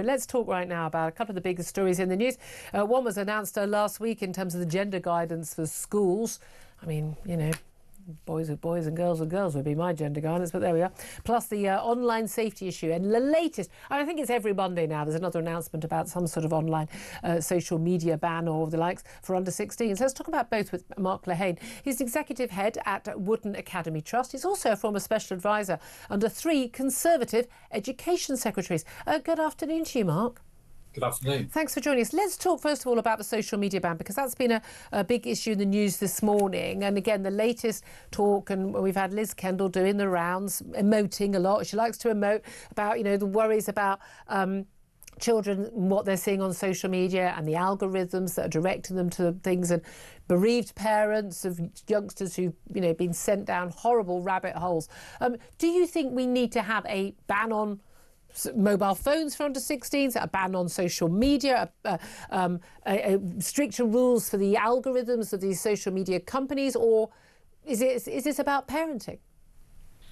Let's talk right now about a couple of the biggest stories in the news. One was announced last week in terms of the gender guidance for schools. I mean, you know, boys with boys and girls with girls would be my gender guidance, but there we are. Plus the online safety issue and the latest, and I think it's every Monday now, there's another announcement about some sort of online social media ban or the likes for under 16. So let's talk about both with Mark Lehain. He's the executive head at Wootton Academy Trust. He's also a former special advisor under 3 Conservative education secretaries. Good afternoon to you, Mark. Good afternoon. Thanks for joining us. Let's talk first of all about the social media ban, because that's been a big issue in the news this morning. And again, the latest talk, and we've had Liz Kendall doing the rounds, emoting a lot. She likes to emote about, you know, the worries about children and what they're seeing on social media and the algorithms that are directing them to things, and bereaved parents of youngsters who've, you know, been sent down horrible rabbit holes. Do you think we need to have a ban on mobile phones for under 16s, a ban on social media, stricter rules for the algorithms of these social media companies, or is this about parenting?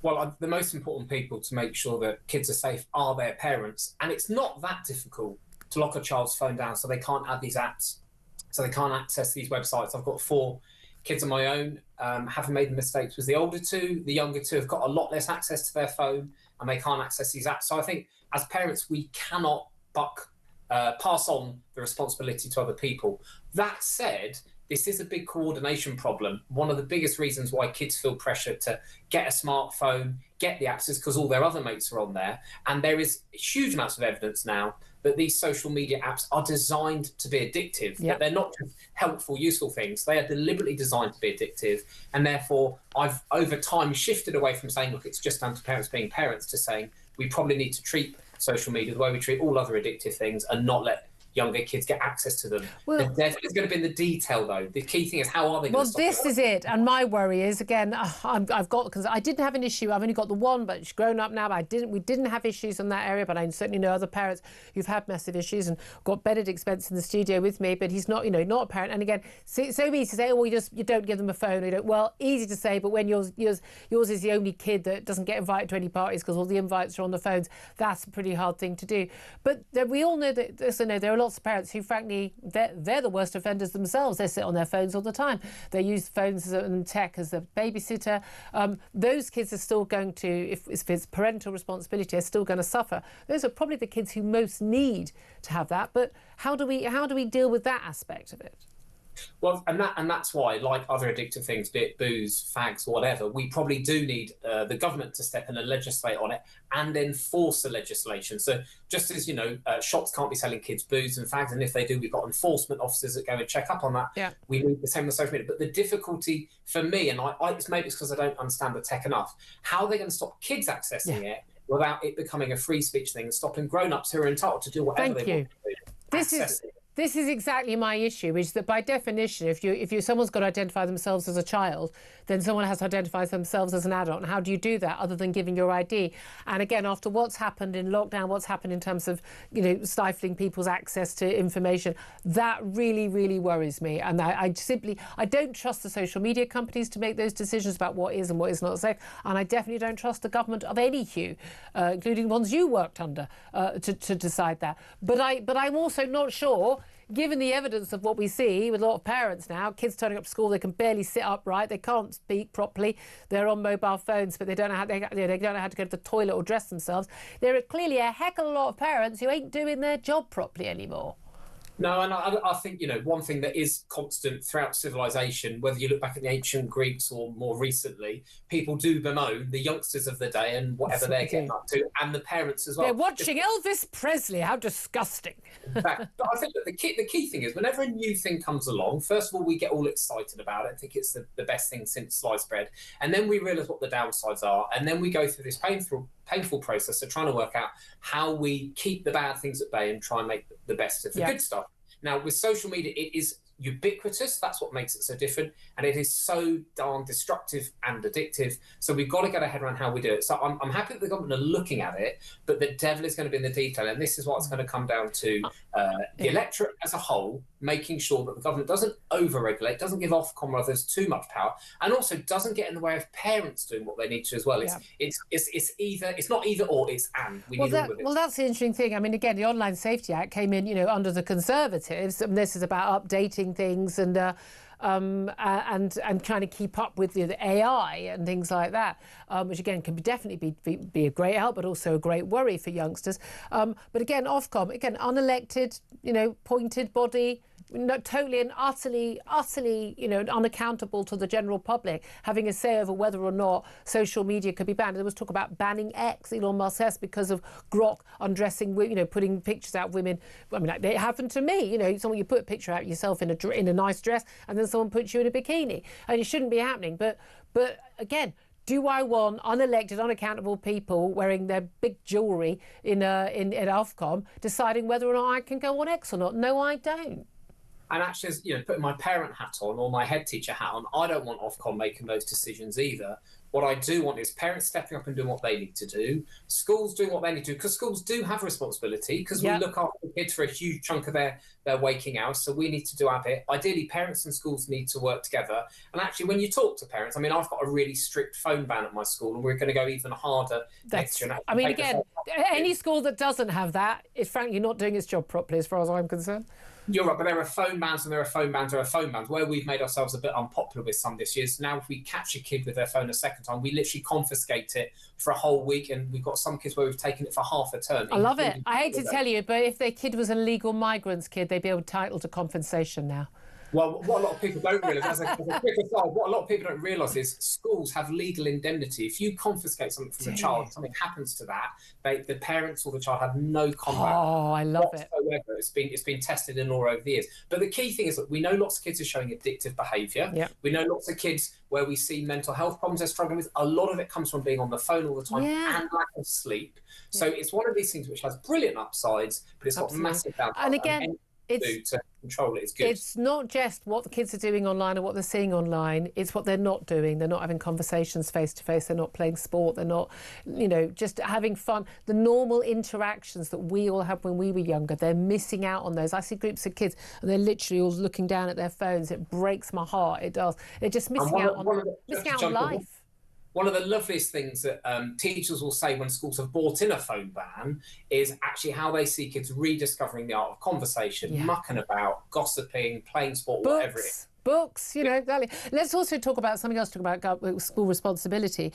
Well, the most important people to make sure that kids are safe are their parents, and it's not that difficult to lock a child's phone down so they can't add these apps, so they can't access these websites. I've got 4 kids of my own. Haven't made the mistakes with the older 2. The younger 2 have got a lot less access to their phone and they can't access these apps. So I think as parents, we cannot pass on the responsibility to other people. That said, this is a big coordination problem. One of the biggest reasons why kids feel pressure to get a smartphone, get the apps, is because all their other mates are on there. And there is huge amounts of evidence now that these social media apps are designed to be addictive. Yep. That they're not just helpful, useful things. They are deliberately designed to be addictive. And therefore, I've over time shifted away from saying, look, it's just down to parents being parents, to saying we probably need to treat social media the way we treat all other addictive things and not let younger kids get access to them. Well, the devil is going to be in the detail, though. The key thing is, how are they going to stop this it? is it. And my worry is, again, because I didn't have an issue. I've only got the one, but she's grown up now. But we didn't have issues in that area. But I certainly know other parents who've had massive issues, and got Benedict Spence in the studio with me. But he's not, you know, not a parent. And again, so easy to say, oh, well, you don't give them a phone. You don't. Well, easy to say, but when yours is the only kid that doesn't get invited to any parties because all the invites are on the phones, that's a pretty hard thing to do. But we all know that. So no, there are lots of parents who, frankly, they're the worst offenders themselves. They sit on their phones all the time. They use phones and tech as a babysitter. Those kids are still going to, if it's parental responsibility, are still going to suffer. Those are probably the kids who most need to have that. But how do we deal with that aspect of it? Well, and that's why, like other addictive things, be it booze, fags, whatever, we probably do need the government to step in and legislate on it and enforce the legislation. So just as, you know, shops can't be selling kids booze and fags, and if they do, we've got enforcement officers that go and check up on that. Yeah. We need the same with social media. But the difficulty for me, and maybe it's because I don't understand the tech enough, how are they going to stop kids accessing it without it becoming a free speech thing and stopping grown-ups who are entitled to do whatever they want to do? This is exactly my issue, which is that by definition, if someone's got to identify themselves as a child, then someone has to identify themselves as an adult. And how do you do that other than giving your ID? And again, after what's happened in lockdown, what's happened in terms of, you know, stifling people's access to information, that really, really worries me. And I don't trust the social media companies to make those decisions about what is and what is not safe. And I definitely don't trust the government of any hue, including ones you worked under, to decide that. But I'm also not sure, given the evidence of what we see with a lot of parents now, kids turning up to school, they can barely sit upright, they can't speak properly, they're on mobile phones, but they don't know how to go to the toilet or dress themselves. There are clearly a heck of a lot of parents who ain't doing their job properly anymore. No, and I think, you know, one thing that is constant throughout civilization, whether you look back at the ancient Greeks or more recently, people do bemoan the youngsters of the day and whatever they're getting up to, and the parents as well. They're watching Elvis Presley. How disgusting. In fact, but I think that the key thing is, whenever a new thing comes along, first of all, we get all excited about it and think it's the best thing since sliced bread. And then we realise what the downsides are. And then we go through this painful process of trying to work out how we keep the bad things at bay and try and make the best of the good stuff. Now, with social media, it is ubiquitous. That's what makes it so different. And it is so darn destructive and addictive. So we've got to get our head around how we do it. So I'm happy that the government are looking at it, but the devil is going to be in the detail. And this is what's going to come down to the electorate as a whole, making sure that the government doesn't over-regulate, doesn't give Ofcom or others too much power, and also doesn't get in the way of parents doing what they need to as well. It's not either or, it's and. Well, that's the interesting thing. I mean, again, the Online Safety Act came in, under the Conservatives, and this is about updating things and trying to keep up with the AI and things like that, which again can definitely be a great help, but also a great worry for youngsters. But again, Ofcom, again, unelected, appointed body. Totally and utterly, unaccountable to the general public, having a say over whether or not social media could be banned. There was talk about banning X, Elon Musk says, because of Grok undressing, putting pictures out of women. I mean, it happened to me. You put a picture out yourself in a nice dress, and then someone puts you in a bikini, and it shouldn't be happening. But again, do I want unelected, unaccountable people wearing their big jewellery in Ofcom deciding whether or not I can go on X or not? No, I don't. And actually, putting my parent hat on or my head teacher hat on, I don't want Ofcom making those decisions either. What I do want is parents stepping up and doing what they need to do, schools doing what they need to do, because schools do have a responsibility, because we look after the kids for a huge chunk of their waking hours, so we need to do our bit. Ideally, parents and schools need to work together. And actually, when you talk to parents, I mean, I've got a really strict phone ban at my school, and we're going to go even harder next year. I mean, again, any school that doesn't have that is frankly not doing its job properly, as far as I'm concerned. You're right, but there are phone bans and there are phone bans. There are phone bans where we've made ourselves a bit unpopular with some this year. So now if we catch a kid with their phone a second time, we literally confiscate it for a whole week. And we've got some kids where we've taken it for half a term. I love it. I hate to tell you, but if their kid was an illegal migrants kid, they'd be entitled to compensation now. Well, what a lot of people don't realise, as a quick aside, what a lot of people don't realise is schools have legal indemnity. If you confiscate something from a child, something happens to that, the parents or the child have no combat. Oh, I love it. It's been tested in all over the years. But the key thing is that we know lots of kids are showing addictive behaviour. Yep. We know lots of kids where we see mental health problems they're struggling with. A lot of it comes from being on the phone all the time and lack of sleep. So it's one of these things which has brilliant upsides, but it's got massive downsides. And again, to control it is good. It's not just what the kids are doing online or what they're seeing online, it's what they're not doing. They're not having conversations face to face, they're not playing sport, they're not, just having fun. The normal interactions that we all had when we were younger, they're missing out on those. I see groups of kids and they're literally all looking down at their phones. It breaks my heart, it does. They're just missing out on life. One of the loveliest things that teachers will say when schools have brought in a phone ban is actually how they see kids rediscovering the art of conversation, mucking about, gossiping, playing sport, whatever it is. Books, exactly. Let's also talk about something else, talk about school responsibility.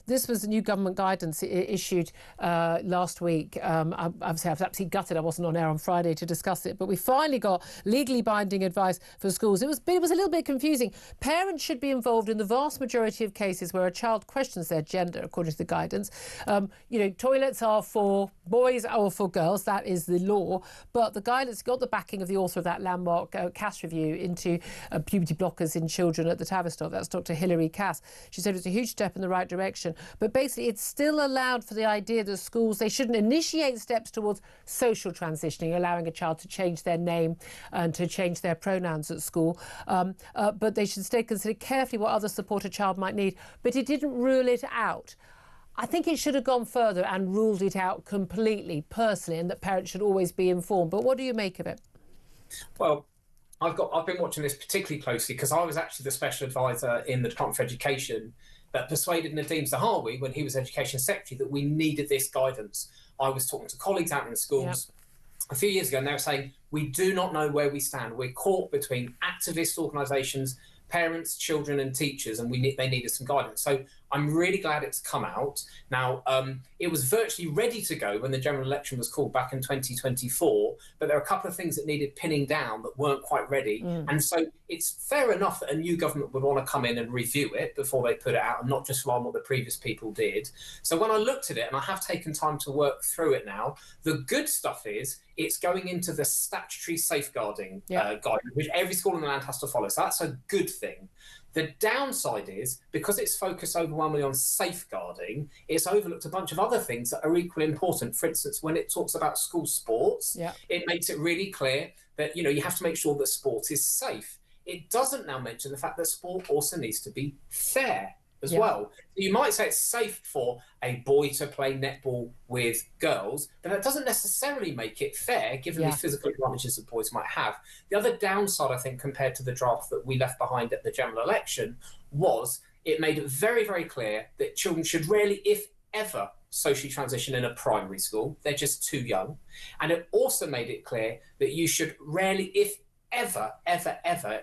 This was a new government guidance issued last week. I was absolutely gutted I wasn't on air on Friday to discuss it, but we finally got legally binding advice for schools. It was a little bit confusing. Parents should be involved in the vast majority of cases where a child questions their gender, according to the guidance. Toilets are for boys or for girls, that is the law, but the guidance got the backing of the author of that landmark Cass review into puberty blockers in children at the Tavistock. That's Dr. Hilary Cass. She said it's a huge step in the right direction. But basically, it's still allowed for the idea that schools, they shouldn't initiate steps towards social transitioning, allowing a child to change their name and to change their pronouns at school. But they should consider carefully what other support a child might need. But it didn't rule it out. I think it should have gone further and ruled it out completely, personally, and that parents should always be informed. But what do you make of it? Well, I've been watching this particularly closely because I was actually the special advisor in the Department for Education that persuaded Nadeem Zahawi, when he was Education Secretary, that we needed this guidance. I was talking to colleagues out in schools a few years ago, and they were saying, we do not know where we stand. We're caught between activist organisations, parents, children and teachers, and they needed some guidance. So I'm really glad it's come out. Now, it was virtually ready to go when the general election was called back in 2024, but there are a couple of things that needed pinning down that weren't quite ready. And so it's fair enough that a new government would want to come in and review it before they put it out and not just rely on what the previous people did. So when I looked at it, and I have taken time to work through it now, the good stuff is it's going into the statutory safeguarding guidance, which every school in the land has to follow. So that's a good thing. The downside is, because it's focused overwhelmingly on safeguarding, it's overlooked a bunch of other things that are equally important. For instance, when it talks about school sports, it makes it really clear that, you know, you have to make sure that sport is safe. It doesn't now mention the fact that sport also needs to be fair as well. You might say it's safe for a boy to play netball with girls, but that doesn't necessarily make it fair, given the physical advantages that boys might have. The other downside, I think, compared to the draft that we left behind at the general election, was it made it very, very clear that children should rarely, if ever, socially transition in a primary school. They're just too young. And it also made it clear that you should rarely, if ever,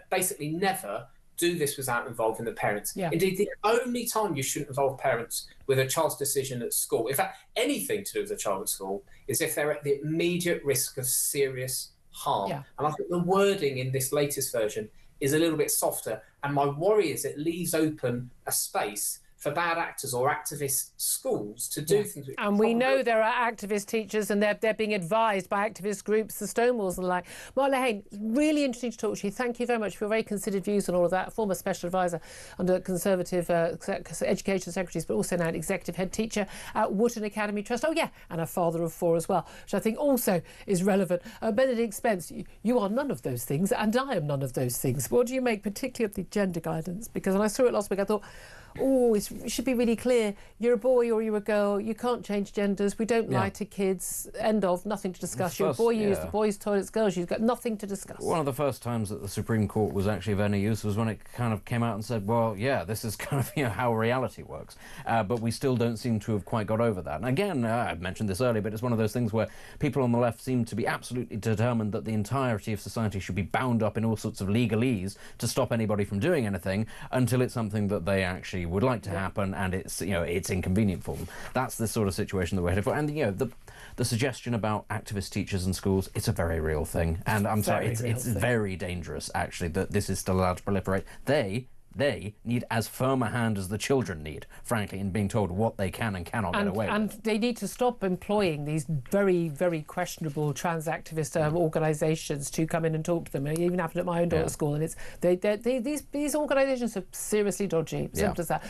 basically never, do this without involving the parents. Indeed, the only time you shouldn't involve parents with a child's decision at school, in fact, anything to do with a child at school, is if they're at the immediate risk of serious harm. And I think the wording in this latest version is a little bit softer. And my worry is it leaves open a space for bad actors or activist schools to do things. And we know there are activist teachers, and they're being advised by activist groups, the Stonewalls and the like. Mark Lehain, really interesting to talk to you. Thank you very much for your very considered views on all of that. Former special advisor under Conservative Education Secretaries, but also now an executive head teacher at Wootton Academy Trust. Oh yeah, and a father of 4 as well, which I think also is relevant. Benedict Spence, you are none of those things, and I am none of those things. What do you make particularly of the gender guidance? Because when I saw it last week, I thought, oh, it should be really clear. You're a boy or you're a girl. You can't change genders. We don't lie to kids. End of. Nothing to discuss. You're a boy, you use the boys' toilets. Girls, you've got nothing to discuss. One of the first times that the Supreme Court was actually of any use was when it kind of came out and said, well, yeah, this is kind of, you know, how reality works. But we still don't seem to have quite got over that. And again, I mentioned this earlier, but it's one of those things where people on the left seem to be absolutely determined that the entirety of society should be bound up in all sorts of legalese to stop anybody from doing anything until it's something that they actually would like to happen, and it's, you know, it's inconvenient for them. That's the sort of situation that we're headed for. And, you know, the suggestion about activist teachers in schools, it's a very real thing. And I'm sorry, it's very dangerous, actually, that this is still allowed to proliferate. They need as firm a hand as the children need, frankly, in being told what they can and cannot get away with. And they need to stop employing these very, very questionable trans activist organisations to come in and talk to them. It even happened at my own daughter's school, and these organisations are seriously dodgy. Simple as that.